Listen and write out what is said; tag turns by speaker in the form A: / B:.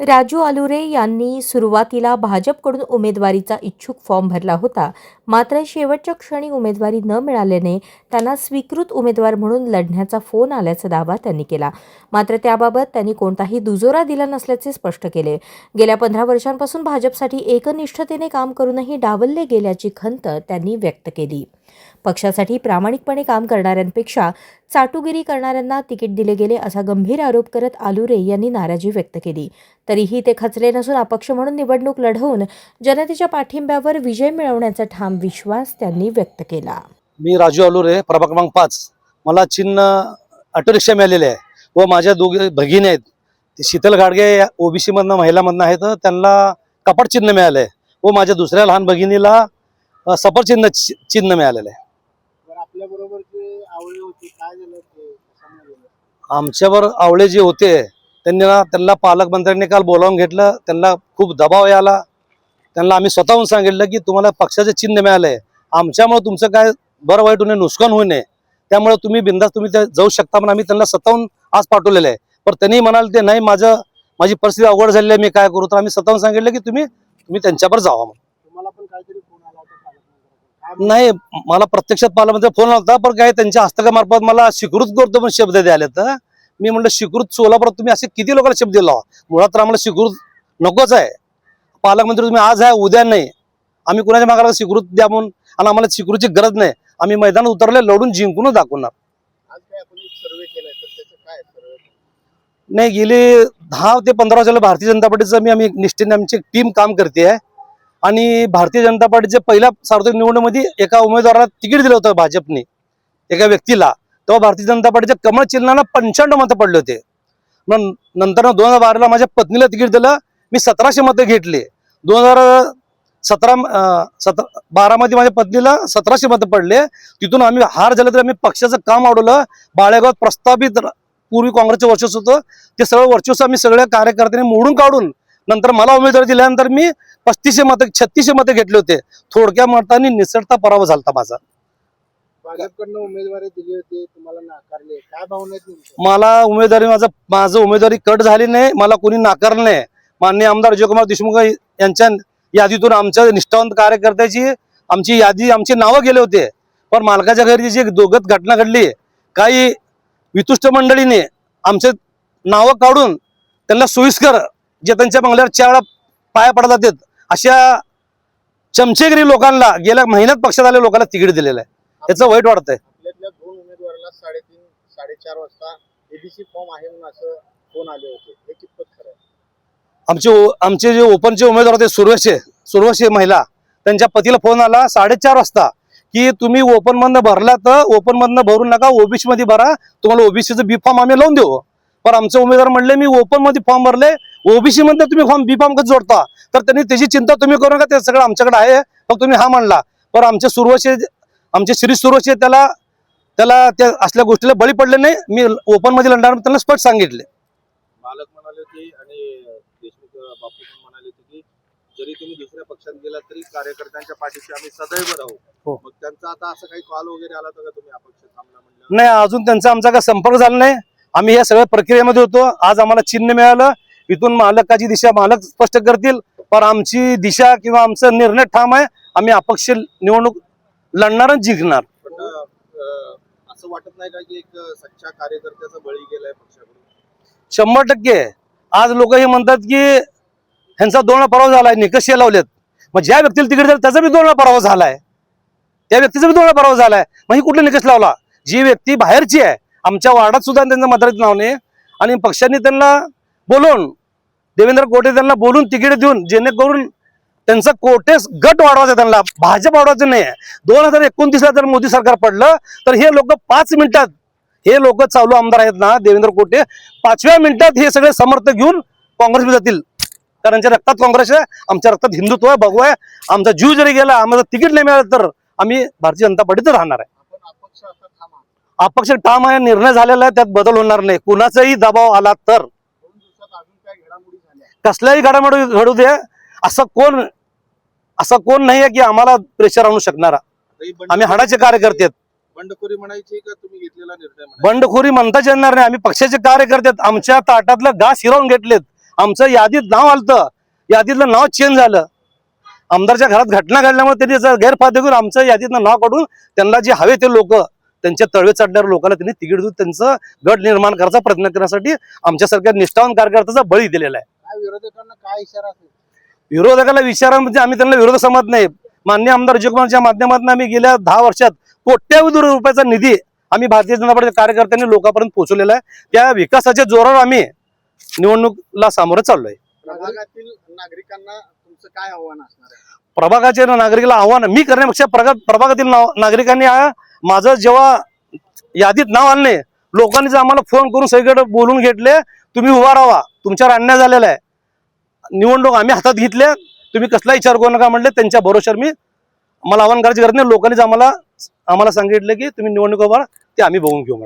A: राजू आलुरे यांनी सुरुवातीला भाजपकडून उमेदवारीचा इच्छुक फॉर्म भरला होता. मात्र शेवटच्या क्षणी उमेदवारी न मिळाल्याने त्यांना स्वीकृत उमेदवार म्हणून लढण्याचा फोन आल्याचा दावा त्यांनी केला. मात्र त्याबाबत त्यांनी कोणताही दुजोरा दिला नसल्याचे स्पष्ट केले. गेल्या 15 वर्षांपासून भाजपसाठी एकनिष्ठतेने काम करूनही डावलले गेल्याची खंत त्यांनी व्यक्त केली. पक्षासाठी प्रामाणिकपणे काम करणाऱ्यांपेक्षा चाटुगिरी करणाऱ्यांना तिकीट दिले गेले असा गंभीर आरोप करत आलुरे यांनी नाराजी व्यक्त केली. तरीही ते खचले नसून अपक्ष म्हणून निवडणूक लढवून जनतेच्या पाठिंब्यावर विजय मिळवण्याचा ठाम विश्वास त्यांनी व्यक्त केला.
B: मी राजू आलुरे, प्रभाग क्रमांक 5. मला चिन्ह ऑटो रिक्षा मिळालेले आहे व माझ्या दोघे भगिनी आहेत. शीतल गाडगे ओबीसी मधनं महिलामधनं आहेत, त्यांना कपाट चिन्ह मिळालं आहे व माझ्या दुसऱ्या लहान भगिनीला सफरचिन्ह चिन्ह मिळालेलं आहे.
C: आपल्याबरोबर जे आवळे होते काय झालं ते
B: आमच्यावर आवळे जे होते त्यांना पालकमंत्र्यांनी काल बोलावून घेतलं. त्यांना खूप दबाव आला. त्यांना आम्ही स्वतःहून सांगितलं की तुम्हाला पक्षाचं चिन्ह मिळालंय, आमच्यामुळे तुमचं काय बरं वाईट होणे, नुकसान होऊ नये, त्यामुळे तुम्ही बिंदास तुम्ही ते जाऊ शकता. पण आम्ही त्यांना स्वतःहून आज पाठवलेलं आहे. पण त्यांनी म्हणाल ते नाही, माझी परिस्थिती अवघड झाली आहे, मी काय करू. तर आम्ही स्वतःहून सांगितलं की तुम्ही त्यांच्यावर जावा.
C: तुम्हाला पण काहीतरी फोन आला होता
B: नाही, मला प्रत्यक्षात पालकमंत्री फोन आला होता, पण काय त्यांच्या हस्तकामार्फत मला स्वीकृत करतो पण शब्द द्यायला. तर मी म्हटलं स्वीकृत सोलापुरात तुम्ही असे किती लोकांना शब्द दिला, मुळात तर आम्हाला स्वीकृत नकोच आहे. पालकमंत्री तुम्ही आज आहे उद्या नाही, आम्ही कुणाच्या मागाला स्वीकृत द्या म्हणून, आणि आम्हाला स्वीकृतीची गरज नाही. आम्ही मैदानात उतरले, लढून जिंकूनच दाखवणार.
C: आज काय आपण एक सर्वे केलाय तर त्याचं काय सर्वे
B: नाही, गेली 10 ते 15 वर्षाला भारतीय जनता पार्टीचं आम्ही निष्ठेने आमची टीम काम करते आहे. आणि भारतीय जनता पार्टीचे पहिल्या सार्वत्रिक निवडणुकीमध्ये एका उमेदवाराला तिकीट दिलं होतं भाजपने, एका व्यक्तीला. तेव्हा भारतीय जनता पार्टीच्या कमळ चिन्हाला 95 मतं पडले होते. मग नंतर 2012ला माझ्या पत्नीला तिकीट दिलं, मी 1700 मतं घेतली. 2012 मध्ये माझ्या पत्नीला 1700 मतं पडले. तिथून आम्ही हार झालं तर आम्ही पक्षाचं काम अडवलं. बाळेगावात प्रस्तावित पूर्वी काँग्रेसचं वर्चस्व होतं, ते सगळं वर्चस्व आम्ही सगळ्या कार्यकर्त्यांनी मोडून काढून नंतर मला उमेदवारी दिल्यानंतर मी 3500 मतं 3600 मतं घेतले होते. थोडक्या मतांनी निसटता पराभव झाला माझा.
C: भाजपकडनं उमेदवारी दिली होती, तुम्हाला नाकारले, काय भावना आहेत?
B: मला उमेदवारी माझं उमेदवारी कट झाली नाही, मला कोणी नाकारलं नाही. माननीय आमदार अजयकुमार देशमुख यांच्या यादीतून आमच्या निष्ठावंत कार्यकर्त्याची आमची यादी, आमची नावं गेले होते. पण मालकाच्या घरी जी दोघत घटना घडली, काही वितुष्ट मंडळीने आमचे नावं काढून त्यांना सोयीस्कर जे त्यांच्या बंगल्यावर 4 वेळा पाया पडत जातात अशा चमचेगिरी लोकांना गेल्या महिन्यात पक्षात आलेल्या लोकांना तिकीट दिलेलं आहे. त्याचं वाईट वाटतंय.
C: आपल्यातल्या 2 उमेदवाराला 3:30-4:30 वाजता एबीसी फॉर्म आहे म्हणून असं फोन आले होते, हे कितपत खरं आहे?
B: आमचे जे ओपनचे उमेदवार होते, सुरवशे महिला, त्यांच्या पतीला फोन आला 4:30 वाजता की तुम्ही ओपन मधनं भरला तर ओपन मधनं भरू नका, ओबीसी मध्ये भरा, तुम्हाला ओबीसीचं बी फॉर्म आम्ही लावून देऊ. पण आमचे उमेदवार म्हणले मी ओपन मध्ये फॉर्म भरले, ओबीसी मध्ये तुम्ही फॉर्म बी फॉर्म कसं जोडता. तर त्यांनी त्याची चिंता तुम्ही करू नका, ते सगळं आमच्याकडे आहे, फक्त तुम्ही हा म्हणला. पण आमचे श्री सुरवशे त्याला त्या असल्या गोष्टीला बळी पडले नाही. मी ओपन मध्ये लढणार त्यांना स्पष्ट सांगितले.
C: मालक म्हणाले होते आणि देशमुख बापू पण म्हणाले होते की जरी तुम्ही दुसऱ्या पक्षात गेलात तरी कार्यकर्त्यांच्या पाठीशी आम्ही सदैव राहू. मग त्यांचा आता असं काही कॉल वगैरे आला होता का तुम्ही अपक्ष थांबला म्हणलं?
B: नाही, अजून त्यांचा आमचा काही संपर्क झाला नाही. आम्ही या सगळ्या प्रक्रियेमध्ये होतो. आज आम्हाला चिन्ह मिळालं, इथून मालकाची दिशा मालक स्पष्ट करतील. पण आमची दिशा किंवा आमचा निर्णय ठाम आहे, आम्ही अपक्ष निवडणूक लढणारच जिंकणार.
C: असं वाटत नाही का की एक सच्चा कार्यकर्त्याचा बळी गेलाय पक्षाकडून?
B: 100%. आज लोक हे म्हणतात की ह्यांचा 2 वेळा पराभव झालाय, निकष लावलेत. मग ज्या व्यक्तीला तिकीट दिलं त्याचा बी 2 वेळा पराभव झालाय, त्या व्यक्तीचा बी 2 वेळा पराभव झालाय. मग ही कुठले निकष लावला? जी व्यक्ती बाहेरची आहे, आमच्या वार्डात सुद्धा त्यांचं मतदाराचं नाव नाही, आणि पक्षांनी त्यांना बोलून देवेंद्र कोटे त्यांना बोलून तिकीट देऊन जेणेकरून त्यांचा कोटेस गट वाढवायचा, त्यांना भाजप वाढवायचं नाही. 2029ला जर मोदी सरकार पडलं तर हे लोक 5 मिनिटात, हे लोक चालू आमदार आहेत ना देवेंद्र कोटे, 5व्या मिनिटात हे सगळे समर्थक घेऊन काँग्रेसमध्ये जातील. कारण त्यांच्या रक्तात काँग्रेस आहे, आमच्या रक्तात हिंदुत्व आहे, भगवा आहे. आमचा जीव जरी गेला, आम्हाला तिकीट नाही मिळालं तर आम्ही भारतीय जनता पार्टीत राहणार आहे. अपक्ष ठाम आहे, निर्णय झालेला आहे, त्यात बदल होणार नाही. कुणाचाही दबाव आला तर,
C: 2 दिवसात अजून काय घडामोडी झाल्या?
B: कसल्याही घडामोडी घडू दे, असं कोण नाही आहे की आम्हाला प्रेशर आणू शकणारा. आम्ही हाडाचे कार्यकर्ते आहेत.
C: बंडखोरी म्हणायची का तुम्ही घेतलेला निर्णय?
B: बंडखोरी म्हणताच येणार नाही. आम्ही पक्षाचे कार्यकर्ते आहेत. आमच्या ताटातलं घास हिरावून घेतलेत. आमचं यादीत नाव आलतं, यादीतलं नाव चेंज झालं. आमदारच्या घरात घटना घडल्यामुळे त्यांनी त्याचा गैरफायदा घेऊन आमचं यादीतनं नाव काढून त्यांना जे हवे ते लोक, त्यांच्या तळवे चढणाऱ्या लोकांना त्यांनी तिकीट देऊन त्यांचं गट निर्माण करायचा प्रयत्न करण्यासाठी आमच्यासारख्या निष्ठावान कार्यकर्त्याचा बळी दिलेला आहे.
C: काय विरोधकांना काय इशारा असेल?
B: विरोधकाला विचारा म्हणजे आम्ही त्यांना विरोध समजत नाही. माननीय आमदार अजयकुमारच्या माध्यमातून आम्ही गेल्या 10 वर्षात कोट्यावधी रुपयाचा निधी आम्ही भारतीय जनता पार्टीच्या कार्यकर्त्यांनी लोकांपर्यंत पोहोचवलेला आहे. त्या विकासाच्या जोरावर आम्ही निवडणुकीला सामोरं चाललोय.
C: प्रभागातील नागरिकांना तुमचं काय आव्हान असणार आहे?
B: प्रभागाच्या नागरिकाला आव्हान मी करण्यापेक्षा प्रभागातील नागरिकांनी माझं जेव्हा यादीत नाव आलं नाही, लोकांनी जर आम्हाला फोन करून सगळीकडे बोलून घेतले, तुम्ही उभा राहा, तुमच्यावर अन्याय झालेला आहे, निवडणूक आम्ही हातात घेतल्या, तुम्ही कसला विचार करू नका म्हणले. त्यांच्या भरोश्यावर मला आव्हान करायची गरज नाही. लोकांनीच आम्हाला सांगितलं की तुम्ही निवडणूक उभा राहा, ते आम्ही बघून घेऊ.